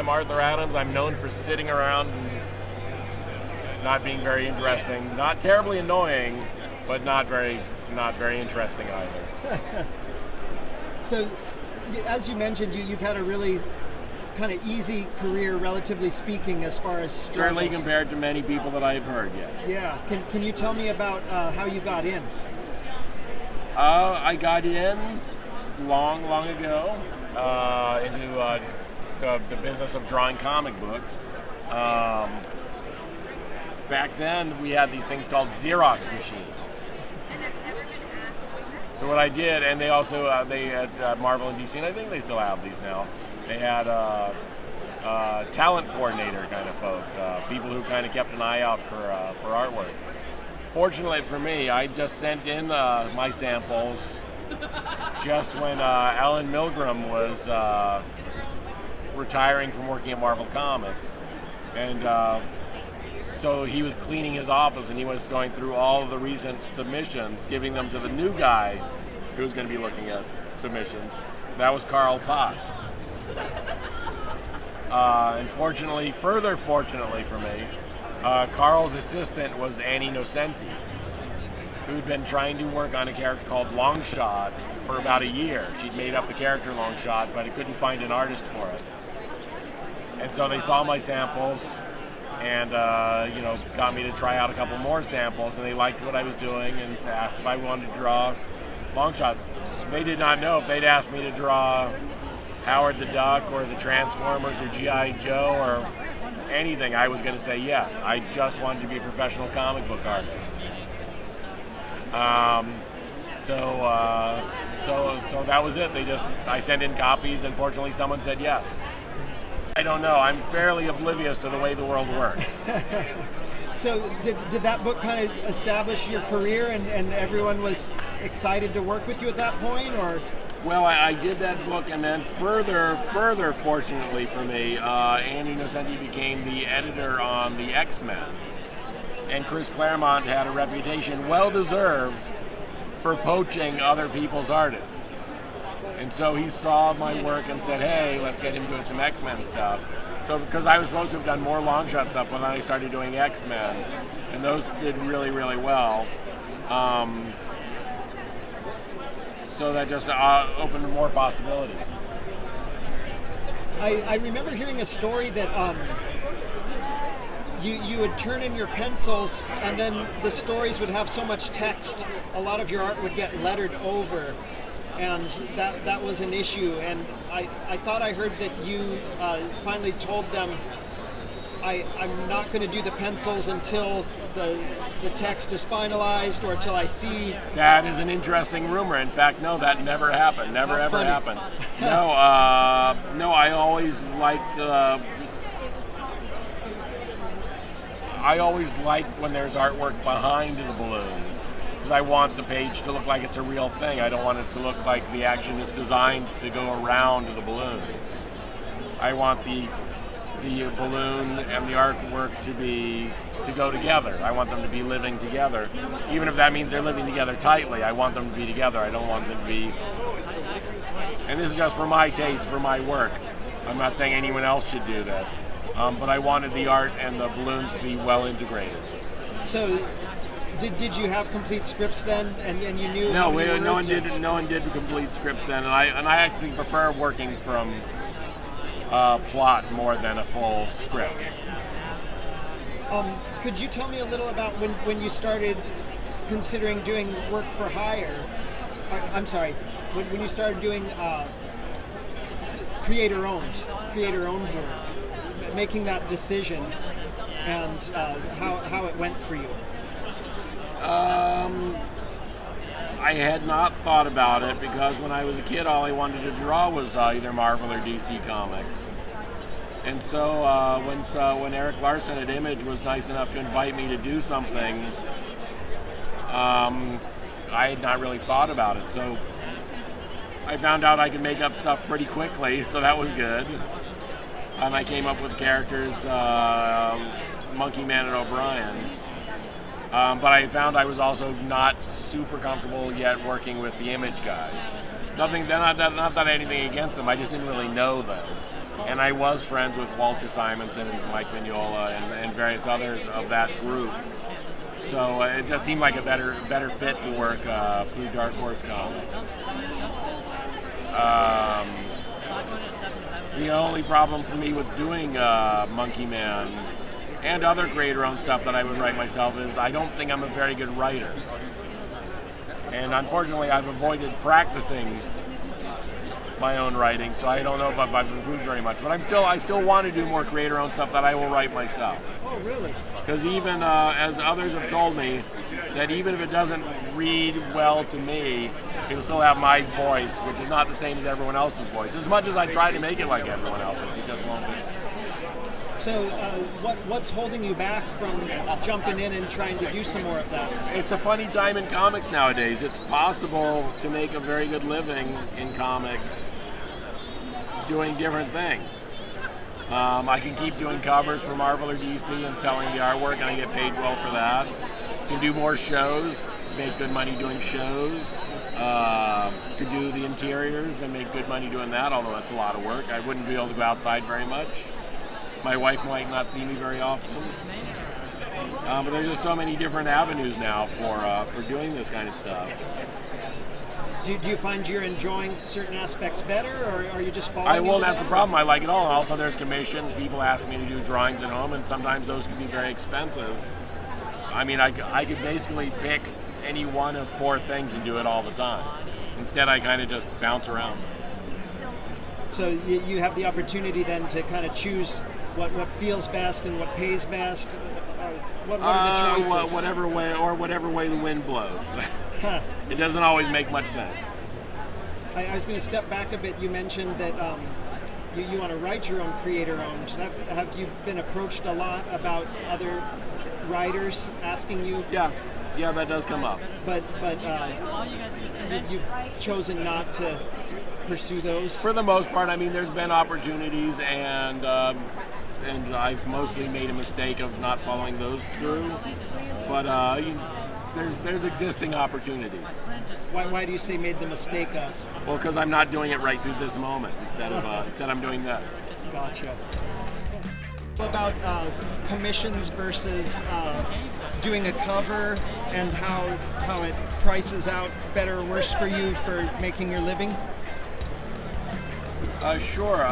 I'm Arthur Adams. I'm known for sitting around and not being very interesting. Not terribly annoying, but not very interesting either. So, as you mentioned, you've had a really kind of easy career, relatively speaking, as far as struggles. Certainly compared to many people that I've heard, yes. Yeah. Can you tell me about how you got in? I got in long ago into the business of drawing comic books. Back then, we had these things called Xerox machines. So what I did, and they also they had Marvel and DC, and I think they still have these now. They had talent coordinator kind of folk, people who kind of kept an eye out for artwork. Fortunately for me, I just sent in my samples just when Alan Milgram was retiring from working at Marvel Comics, and so he was cleaning his office and he was going through all of the recent submissions, giving them to the new guy who was going to be looking at submissions. That was Carl Potts. And further fortunately for me, Carl's assistant was Annie Nocenti, who'd been trying to work on a character called Longshot for about a year. She'd made up the character Longshot, but couldn't find an artist for it. And so they saw my samples and got me to try out a couple more samples, and they liked what I was doing and asked if I wanted to draw Longshot. They did not know if they'd asked me to draw Howard the Duck or the Transformers or G.I. Joe or anything, I was going to say yes. I just wanted to be a professional comic book artist. So that was it. I sent in copies, and fortunately someone said yes. I don't know. I'm fairly oblivious to the way the world works. So did that book kind of establish your career and everyone was excited to work with you at that point, or? Well, I did that book, and then further fortunately for me, Annie Nocenti became the editor on the X-Men. And Chris Claremont had a reputation, well-deserved, for poaching other people's artists. And so he saw my work and said, hey, let's get him doing some X-Men stuff. So because I was supposed to have done more long-shot stuff when I started doing X-Men, and those did really, really well. So that just opened more possibilities. I remember hearing a story that you would turn in your pencils and then the stories would have so much text, a lot of your art would get lettered over, and that was an issue. And I thought I heard that you finally told them, I'm not going to do the pencils until the text is finalized or until I see. That is an interesting rumor. In fact, no, that never happened. Never ever happened. No, I always liked. I always like when there's artwork behind the balloons, because I want the page to look like it's a real thing. I don't want it to look like the action is designed to go around the balloons. I want the balloon and the artwork to go together. I want them to be living together. Even if that means they're living together tightly, I want them to be together. I don't want them to be... And this is just for my taste, for my work. I'm not saying anyone else should do this. But I wanted the art and the balloons to be well integrated. So, did you have complete scripts then, and you knew? No, no one did complete scripts then, and I actually prefer working from plot more than a full script. Could you tell me a little about when you started considering doing work for hire? I'm sorry, when you started doing creator-owned work, making that decision, and how it went for you. I had not thought about it because when I was a kid, all I wanted to draw was either Marvel or DC Comics. And so when Eric Larson at Image was nice enough to invite me to do something, I had not really thought about it. So I found out I could make up stuff pretty quickly, so that was good. And I came up with characters, Monkey Man and O'Brien. But I found I was also not super comfortable yet working with the Image guys. Not that I had anything against them, I just didn't really know them. and I was friends with Walter Simonson and Mike Mignola and various others of that group. So it just seemed like a better fit to work through Dark Horse Comics. The only problem for me with doing Monkey Man and other creator-owned stuff that I would write myself is I don't think I'm a very good writer. And unfortunately, I've avoided practicing my own writing, so I don't know if I've improved very much. But I still want to do more creator-owned stuff that I will write myself. Oh, really? Because even as others have told me, that even if it doesn't read well to me, it'll still have my voice, which is not the same as everyone else's voice. As much as I try to make it like everyone else's, it just won't be. So what's holding you back from jumping in and trying to do some more of that? It's a funny time in comics nowadays. It's possible to make a very good living in comics doing different things. I can keep doing covers for Marvel or DC and selling the artwork, and I get paid well for that. Can do more shows, make good money doing shows. Could do the interiors and make good money doing that, although that's a lot of work. I wouldn't be able to go outside very much. My wife might not see me very often. But there's just so many different avenues now for doing this kind of stuff. Do you find you're enjoying certain aspects better, or are you just following That's the problem. I like it all. And also there's commissions. People ask me to do drawings at home, and sometimes those can be very expensive. So, I mean, I could basically pick any one of 4 things and do it all the time. Instead, I kind of just bounce around. So you have the opportunity then to kind of choose what feels best and what pays best. What are the choices? Whatever way the wind blows. It doesn't always make much sense. I was going to step back a bit. You mentioned that you want to write your own creator-owned. Have you been approached a lot about other writers asking you? Yeah, that does come up. But you've chosen not to pursue those? For the most part, I mean, there's been opportunities, and I've mostly made a mistake of not following those through. But there's existing opportunities. Why do you say made the mistake of? Well, because I'm not doing it right through this moment. Instead I'm doing this. Gotcha. What about commissions versus doing a cover, and how it prices out better or worse for you for making your living? Sure.